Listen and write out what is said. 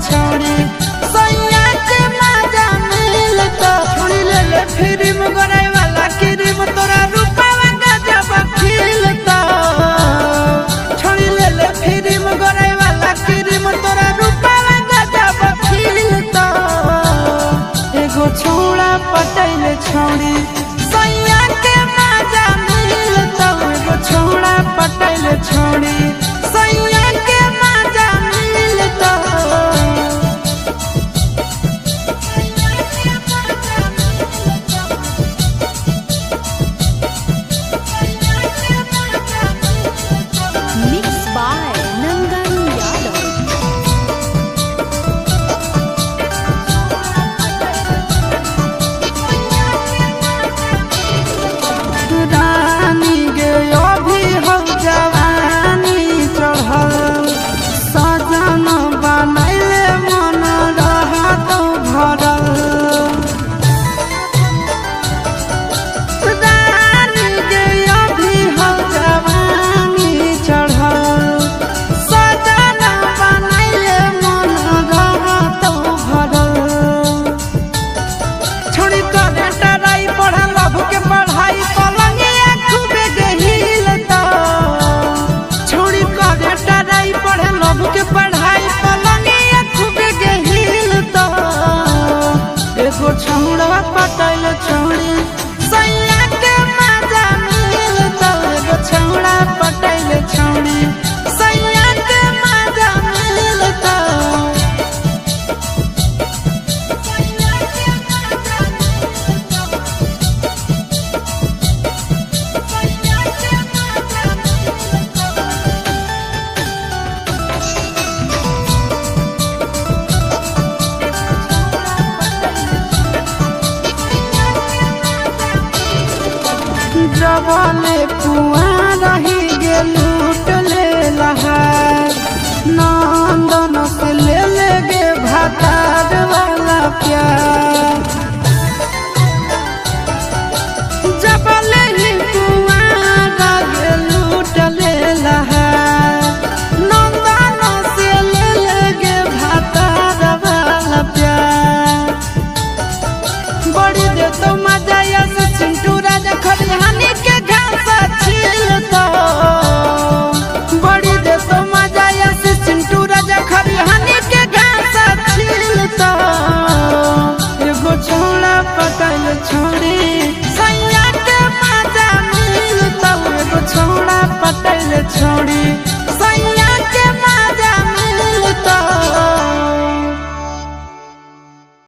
छोड़ी सैया के मजा मिलता छोड़ी ले ले फिल्म गराय वाला क्रीम तोरा रूपवा गजब खिलता छोड़ी ले ले फिल्म गराय वाला क्रीम तोरा रूपवा गजब खिलता एगो छोड़ा पटैले छोड़ी सैया के मजा मिलता एगो छोड़ा पटैले छोड़ी सैया के मजा मिलता Mixed by Nandan Yadav. रानी गे अभी हो जवानी चढ़ल सजन बनैले मन रहत भरल रानी गे अभी हो जवानी चढ़ल सजन बनैले मन रहत भरल छोड़ी करे टराई पढ़ल लभ के पढ़ाई पलंगिया खूबे गहिलता छोड़ी करे टराई पढ़ल लभ के पढ़ाई पलंगिया खूबे गहिलता एगो छौड़ा पटैल छोड़ी सैया के मजा मिलता एगो छौड़ा पटैल छोड़ी सैया के मजा मिलता जबले पुआ रही गे लूट ले लहार नंदन से ले ले गे भातार वाला प्यार जबले ही पुआ गे लूट ले लहार नंदन से ले ले गे भातार वाला प्यार बड़ी दे तो मजा या से चिंटू राजा खलिहानी के